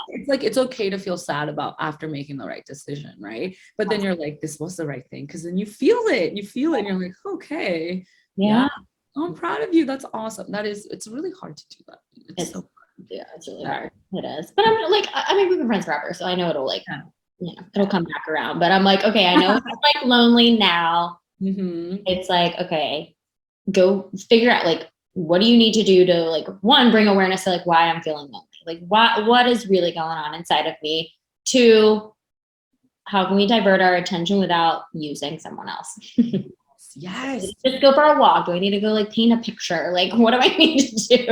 It's like, it's okay to feel sad about after making the right decision, right? But then you're like, this was the right thing, because then you feel it and you're like, okay, yeah, I'm proud of you. That's awesome. It's really hard to do that. It's so hard. Yeah, it's really hard. It is. But I'm like, I mean, we've been friends forever, so I know it'll like, you know, it'll come back around. But I'm like, okay, I know it's like lonely now. It's like, okay, go figure out like, what do you need to do to like, one, bring awareness to like why I'm feeling lonely? Like what is really going on inside of me? Two, how can we divert our attention without using someone else? Yes. Just go for a walk. Do I need to go like paint a picture? Like, what do I need to do?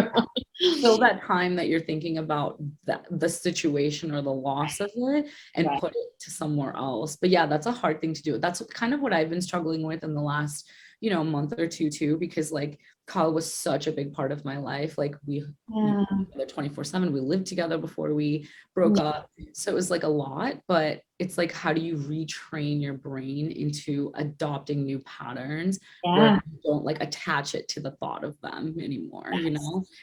Fill that time that you're thinking about the situation or the loss of it and Right. put it to somewhere else. But yeah, that's a hard thing to do. That's kind of what I've been struggling with in the last, month or two too, because like Kyle was such a big part of my life. Like we 24/7, we lived together before we broke up. So it was like a lot, but it's like, how do you retrain your brain into adopting new patterns where you don't like attach it to the thought of them anymore,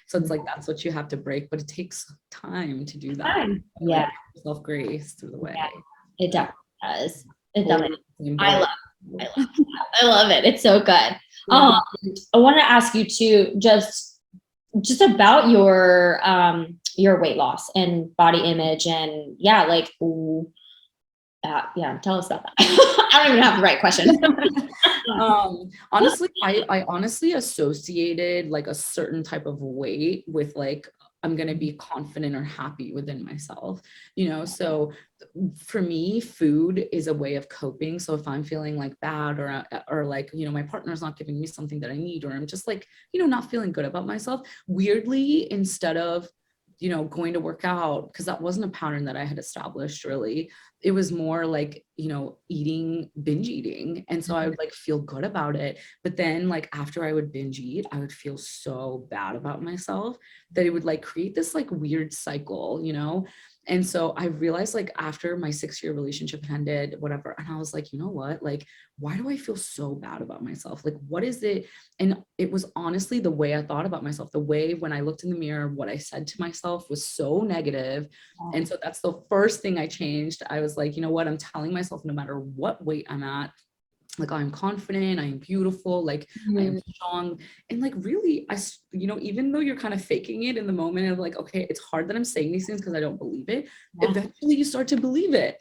So it's like, that's what you have to break, but it takes time to do that. Yeah. Like, self grace through the way. Yeah, it definitely does. It Totally. definitely. I love it. It's so good. Yeah. I want to ask you too, just about your weight loss and body image, and tell us about that. I don't even have the right question. Honestly, I honestly associated like a certain type of weight with like, I'm going to be confident or happy within myself, so for me, food is a way of coping. So if I'm feeling like bad or like, my partner's not giving me something that I need, or I'm just like, not feeling good about myself, weirdly, instead of, going to work out, because that wasn't a pattern that I had established really. It was more like, binge eating. And so I would like feel good about it. But then like after I would binge eat, I would feel so bad about myself that it would like create this like weird cycle, And so I realized like after my 6-year relationship ended, whatever, and I was like, you know what, like, why do I feel so bad about myself? Like, what is it? And it was honestly the way I thought about myself, the way when I looked in the mirror, what I said to myself was so negative. And so that's the first thing I changed. I was like, you know what, I'm telling myself no matter what weight I'm at, like I'm confident, I am beautiful, like I am strong. And like really, even though you're kind of faking it in the moment of like, okay, it's hard that I'm saying these things because I don't believe it. Eventually you start to believe it.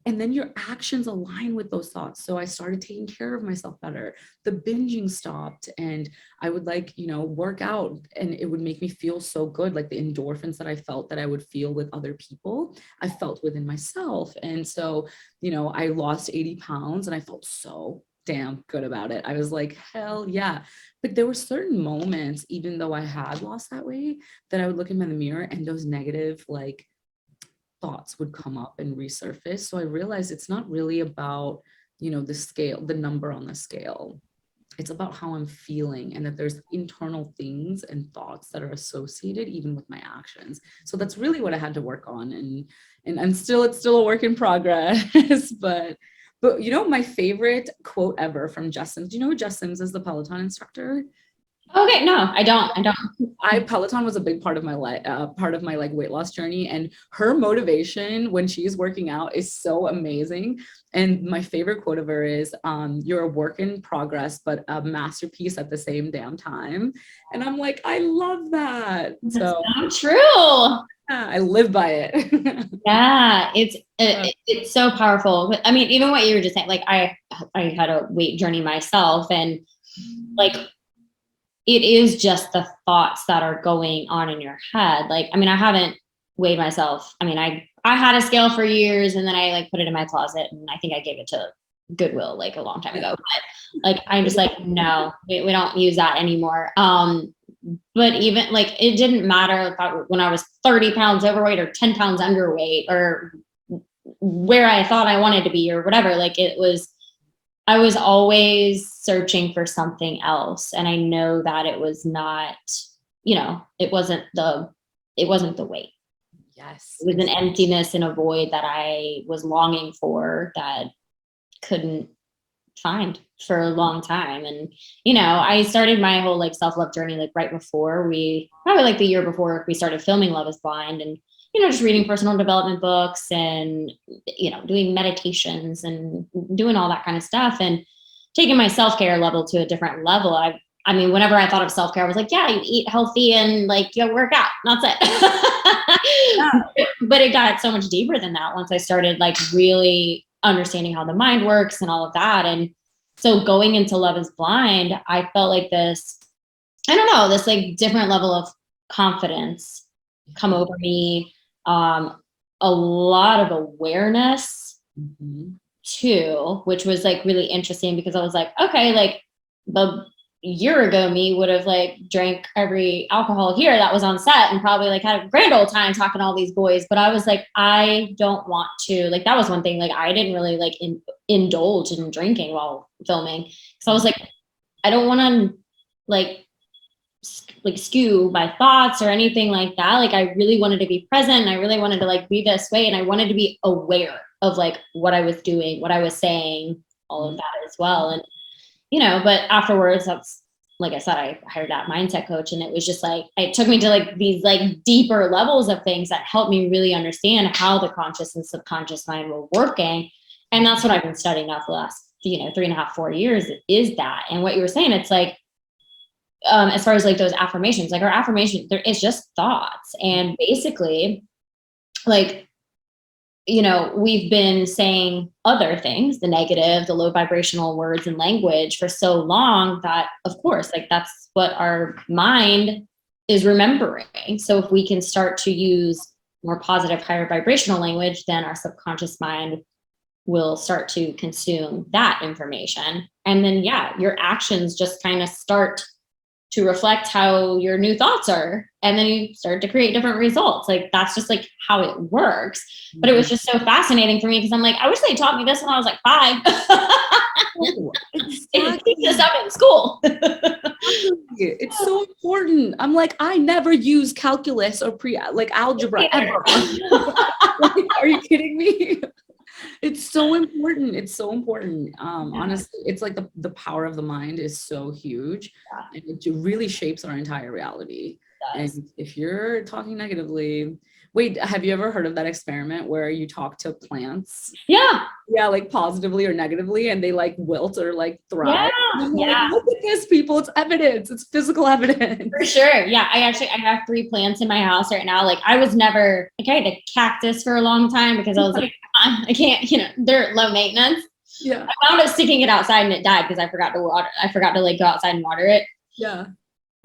And then your actions align with those thoughts. So I started taking care of myself better. The binging stopped, and I would like, work out, and it would make me feel so good. Like the endorphins that I felt that I would feel with other people, I felt within myself. And so, I lost 80 pounds and I felt so damn good about it. I was like, hell yeah. But there were certain moments, even though I had lost that weight, that I would look in the mirror and those negative, like, thoughts would come up and resurface. So I realized it's not really about, the scale, the number on the scale. It's about how I'm feeling, and that there's internal things and thoughts that are associated even with my actions. So that's really what I had to work on. And it's still a work in progress, but my favorite quote ever from Jess Sims. Do you know who Jess Sims is, the Peloton instructor? Okay, no, I don't. Peloton was a big part of my life, part of my like weight loss journey, and her motivation when she's working out is so amazing. And my favorite quote of her is, "You're a work in progress, but a masterpiece at the same damn time." And I'm like, I love that. So true. Yeah, I live by it. Yeah, it's so powerful. I mean, even what you were just saying, like I had a weight journey myself, and like, it is just the thoughts that are going on in your head. Like, I mean, I haven't weighed myself. I mean, I had a scale for years, and then I like put it in my closet, and I think I gave it to Goodwill like a long time ago. But like, I'm just like, no, we don't use that anymore. But even like, it didn't matter when I was 30 pounds overweight or 10 pounds underweight or where I thought I wanted to be or whatever. Like, I was always searching for something else. And I know that it was not, it wasn't the weight. Yes. It was an emptiness and a void that I was longing for that couldn't find for a long time. And, I started my whole like self-love journey, like right before probably like the year before we started filming Love is Blind, and, just reading personal development books and, doing meditations and doing all that kind of stuff and taking my self-care level to a different level. I mean, whenever I thought of self-care, I was like, yeah, you eat healthy and like, you work out. That's it. Yeah. But it got so much deeper than that once I started like really understanding how the mind works and all of that. And So going into Love is Blind, I felt like this, I don't know, this like different level of confidence come over me. A lot of awareness too, which was like really interesting because I was like, okay, like the year ago me would have like drank every alcohol here that was on set and probably like had a grand old time talking to all these boys. But I was like, I don't want to, like, that was one thing, like I didn't really like indulge in drinking while filming. So I was like, I don't want to like skew my thoughts or anything like that. Like I really wanted to be present and I really wanted to like be this way. And I wanted to be aware of like what I was doing, what I was saying, all of that as well. And, you know, but afterwards, that's, like I said, I hired that mindset coach and it was just like, it took me to like these like deeper levels of things that helped me really understand how the conscious and subconscious mind were working. And that's what I've been studying now for the last, 3.5, 4 years is that. And what you were saying, it's like, as far as like those affirmations, like our affirmation, there is just thoughts. And basically like, we've been saying other things, the negative, the low vibrational words and language for so long that of course, like that's what our mind is remembering. So if we can start to use more positive, higher vibrational language, then our subconscious mind will start to consume that information. And then, yeah, your actions just kind of start to reflect how your new thoughts are. And then you start to create different results. Like that's just like how it works. But it was just so fascinating for me because I'm like, I wish they taught me this when I was like 5. They teach this up in school. It's so important. I'm like, I never use calculus or algebra ever. Are you kidding me? It's so important. It's so important. Honestly, it's like the power of the mind is so huge and it really shapes our entire reality. And if you're talking negatively, wait, have you ever heard of that experiment where you talk to plants? Yeah, like positively or negatively, and they like wilt or like thrive. Yeah. Like, look at this, people. It's evidence. It's physical evidence. For sure. Yeah. I have 3 plants in my house right now. Like I was never, like I had a cactus for a long time because I was like, I can't, they're low maintenance. Yeah. I wound up sticking it outside and it died because I forgot to like go outside and water it. Yeah.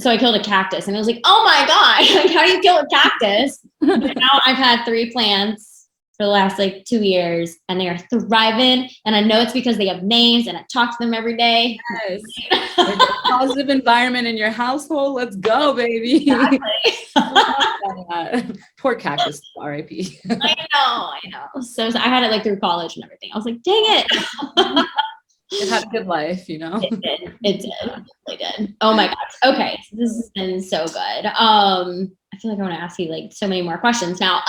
So I killed a cactus and I was like, oh my God, like, how do you kill a cactus? But now I've had 3 plants for the last like 2 years and they are thriving. And I know it's because they have names and I talk to them every day. Yes. Like a positive environment in your household. Let's go, baby. Poor cactus, RIP. I know. So I had it like through college and everything. I was like, dang it. It had a good life, It did. It really did. Oh my gosh. Okay. So this has been so good. I feel like I want to ask you like so many more questions now.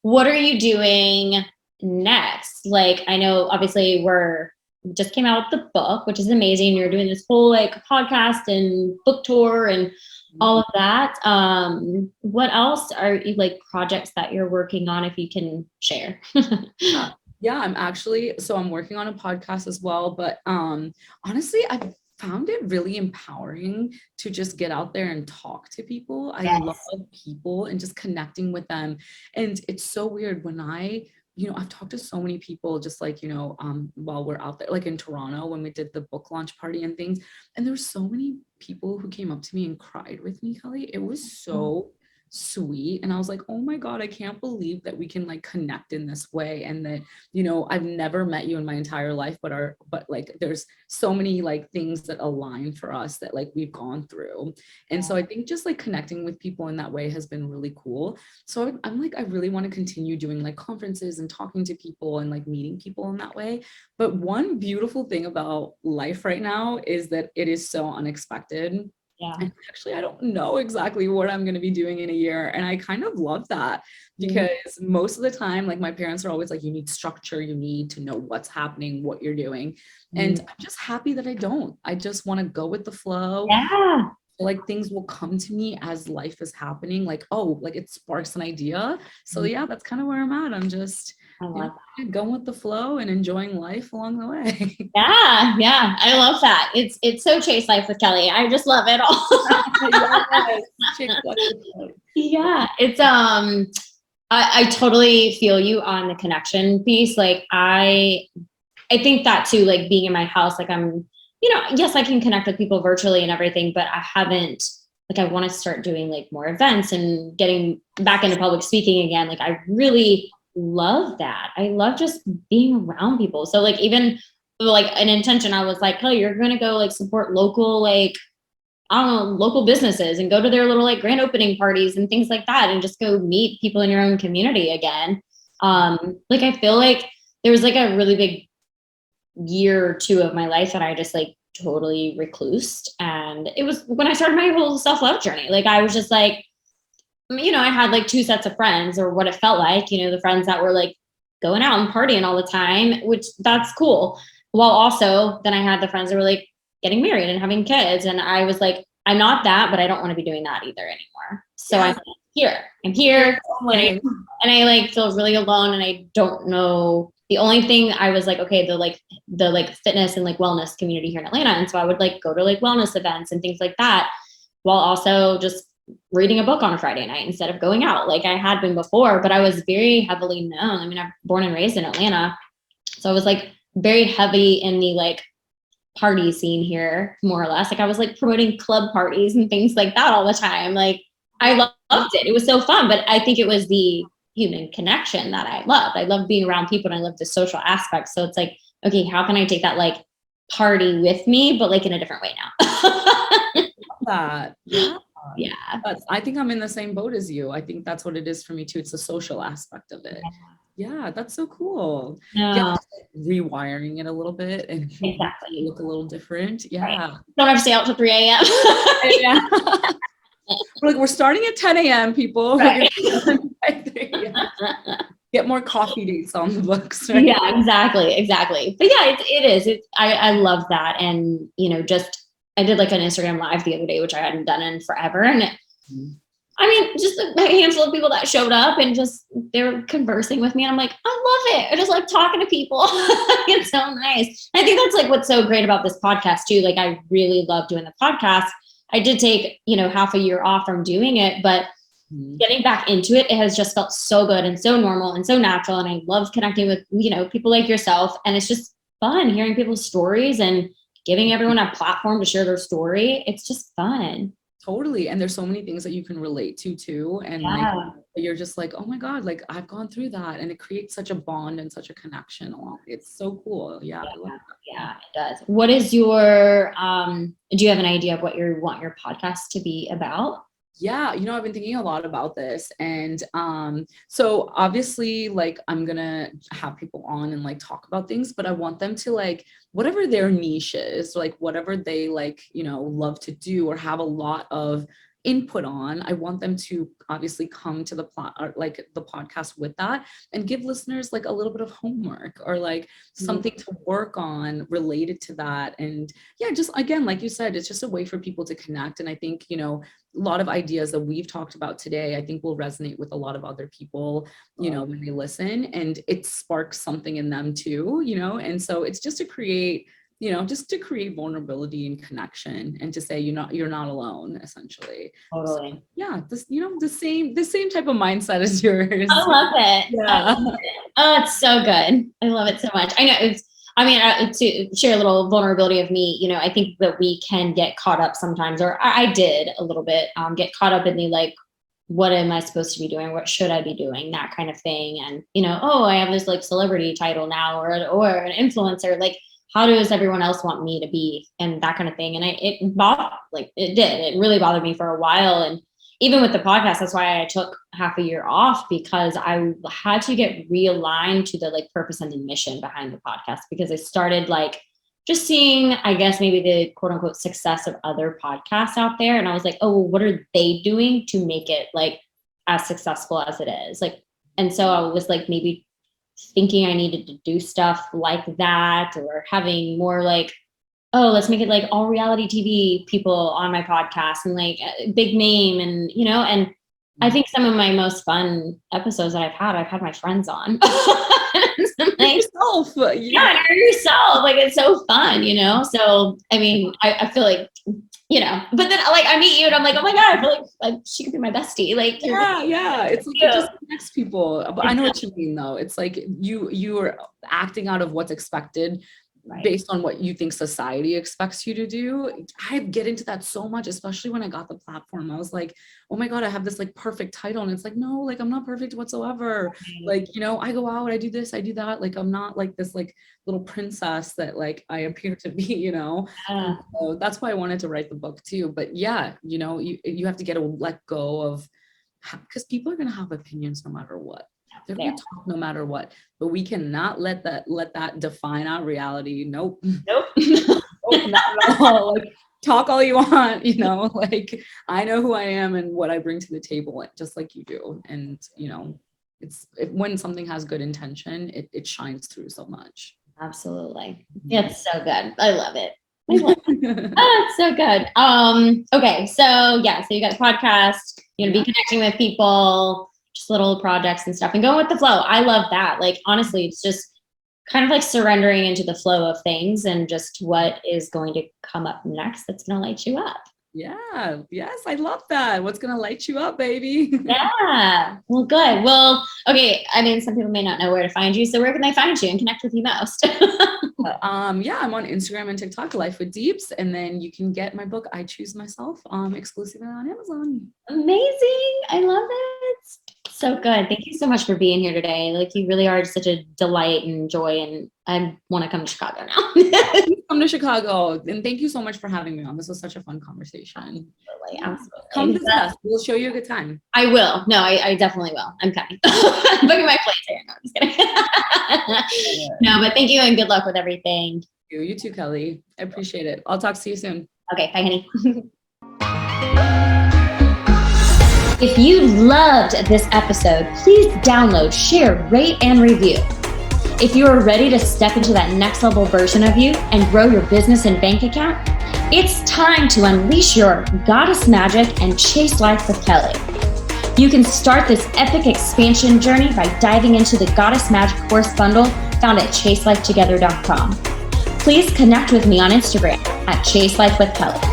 What are you doing next? Like, I know obviously we just came out with the book, which is amazing. You're doing this whole like podcast and book tour and all of that. What else are you like projects that you're working on if you can share? Yeah, I'm working on a podcast as well, but honestly, I've found it really empowering to just get out there and talk to people. I love people and just connecting with them. And it's so weird when I've talked to so many people just like, while we're out there, like in Toronto, when we did the book launch party and things, and there were so many people who came up to me and cried with me, Kelly. It was so sweet. And I was like, oh my God, I can't believe that we can like connect in this way. And that, I've never met you in my entire life, but like, there's so many like things that align for us that like we've gone through. And so I think just like connecting with people in that way has been really cool. So I'm like, I really want to continue doing like conferences and talking to people and like meeting people in that way. But one beautiful thing about life right now is that it is so unexpected. Yeah. And actually, I don't know exactly what I'm going to be doing in a year. And I kind of love that because most of the time, like my parents are always like, you need structure, you need to know what's happening, what you're doing. And I'm just happy that I don't. I just want to go with the flow. Yeah. Like things will come to me as life is happening. Like, oh, like it sparks an idea. So yeah, that's kind of where I'm at. I'm just going with the flow and enjoying life along the way. Yeah. I love that. It's so Chase Life with Kelly. I just love it all. Yeah. It's I totally feel you on the connection piece. Like I think that too, like being in my house, like I'm, yes, I can connect with people virtually and everything, but I haven't, like, I want to start doing like more events and getting back into public speaking again. Like I really love that. I love just being around people. So like even like an intention, I was like, oh, you're going to go like support local, like, I don't know, local businesses and go to their little like grand opening parties and things like that and just go meet people in your own community again. Like I feel like there was like a really big year or two of my life that I just like totally reclused. And it was when I started my whole self-love journey. Like I was just like, I had like two sets of friends, or what it felt like, the friends that were like going out and partying all the time, which that's cool. While also then I had the friends that were like getting married and having kids. And I was like, I'm not that, but I don't want to be doing that either anymore. So I'm here. And I like feel really alone, and I don't know. The only thing I was like, okay, the fitness and like wellness community here in Atlanta. And so I would like go to like wellness events and things like that, while also just reading a book on a Friday night instead of going out like I had been before. But I was very heavily known. I mean, I'm born and raised in Atlanta. So I was like very heavy in the like party scene here, more or less. Like I was like promoting club parties and things like that all the time. Like I loved it. It was so fun. But I think it was the human connection that I loved. I love being around people, and I love the social aspect. So it's like, okay, how can I take that like party with me, but like in a different way now? That. Yeah. Yeah. I think I'm in the same boat as you. I think that's what it is for me too. It's the social aspect of it. Yeah, that's so cool. Yeah, rewiring it a little bit and exactly look a little different. Yeah. Right. Don't have to stay out till 3 a.m. Yeah. We're starting at 10 a.m. people. Right. Get more coffee dates on the books. Right? Yeah, exactly. But yeah, it is. I love that. And, just, I did like an Instagram live the other day, which I hadn't done in forever. And I mean, just a handful of people that showed up and just, they were conversing with me. And I'm like, I love it. I just like talking to people. It's so nice. I think that's like what's so great about this podcast too. Like I really love doing the podcast. I did take, half a year off from doing it, but getting back into it, it has just felt so good and so normal and so natural. And I love connecting with, people like yourself. And it's just fun hearing people's stories and giving everyone a platform to share their story. It's just fun. Totally. And there's so many things that you can relate to too. And like, you're just like, oh my God, like I've gone through that. And it creates such a bond and such a connection along. It's so cool. Yeah. I love that. Yeah, it does. What is your, do you have an idea of what you want your podcast to be about? Yeah, I've been thinking a lot about this. And so obviously, like, I'm gonna have people on and like talk about things, but I want them to like, whatever their niche is, like whatever they like, love to do or have a lot of input on, I want them to obviously come to the podcast with that and give listeners like a little bit of homework or like something to work on related to that. And yeah, just again, like you said, it's just a way for people to connect. And I think, a lot of ideas that we've talked about today, I think will resonate with a lot of other people, when they listen, and it sparks something in them too, and so it's just to create vulnerability and connection and to say, you're not alone, essentially. Totally. So, yeah. This, the same type of mindset as yours. I love it. Yeah. Oh, it's so good. I love it so much. I know to share a little vulnerability of me, I think that we can get caught up sometimes, or I did a little bit, get caught up in the, like, what am I supposed to be doing? What should I be doing? That kind of thing. And, oh, I have this like celebrity title now, or an influencer, like, how does everyone else want me to be, and that kind of thing. And it really bothered me for a while. And even with the podcast, that's why I took half a year off, because I had to get realigned to the like purpose and the mission behind the podcast, because I started like just seeing, I guess, maybe the quote unquote success of other podcasts out there. And I was like, oh, well, what are they doing to make it like as successful as it is? Like, and so I was like, maybe thinking I needed to do stuff like that, or having more like, oh, let's make it like all reality TV people on my podcast and like a big name. And, and I think some of my most fun episodes that I've had my friends on. Like, yourself. Yeah, you're yourself. Like, it's so fun, So, I mean, I feel like, you know, but then like I meet you and I'm like, oh my God, I feel like she could be my bestie. Like, yeah. It's like it just connects people. But I know what you mean though. It's like you are acting out of what's expected. Right. Based on what you think society expects you to do. I get into that so much, especially when I got the platform. I was like, oh my God, I have this like perfect title. And it's like, no, like I'm not perfect whatsoever. Right. Like, you know, I go out, I do this, I do that. Like, I'm not like this like little princess that like I appear to be, you know? So that's why I wanted to write the book too. But yeah, you know, you have to let go of, because people are going to have opinions no matter what. They're going to talk no matter what, but we cannot let that define our reality. Nope. Nope, not at all. Like, talk all you want, you know, like I know who I am and what I bring to the table, just like you do. And, you know, when something has good intention, it shines through so much. Absolutely. It's so good. I love it. Oh, it's so good. Okay. So yeah, so you got a podcast, you're going to be connecting with people, just little projects and stuff and going with the flow. I love that. Like, honestly, it's just kind of like surrendering into the flow of things and just what is going to come up next that's going to light you up. Yeah. Yes. I love that. What's going to light you up, baby? Yeah. Well, good. Well, okay. I mean, some people may not know where to find you. So where can they find you and connect with you most? Yeah, I'm on Instagram and TikTok, Life with Deeps. And then you can get my book, I Choose Myself, exclusively on Amazon. Amazing. I love it. So good. Thank you so much for being here today. Like, you really are such a delight and joy, and I want to come to Chicago now. Come to Chicago, and thank you so much for having me on. This was such a fun conversation. Absolutely. Come visit us. We'll show you a good time. I will. No, I definitely will. I'm coming. I'm booking my flights here. No, I'm just kidding. No, but thank you and good luck with everything. You too, Kelly. I appreciate it. I'll talk to you soon. Okay. Bye, honey. If you loved this episode, please download, share, rate, and review. If you are ready to step into that next level version of you and grow your business and bank account, it's time to unleash your goddess magic and chase life with Kelly. You can start this epic expansion journey by diving into the Goddess Magic course bundle found at chaselifetogether.com. Please connect with me on Instagram at chaselifewithkelly.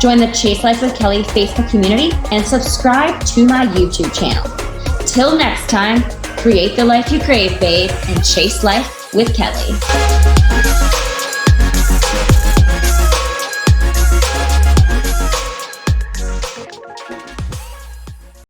Join the Chase Life with Kelly Facebook community and subscribe to my YouTube channel. Till next time, create the life you crave, babe, and chase life with Kelly.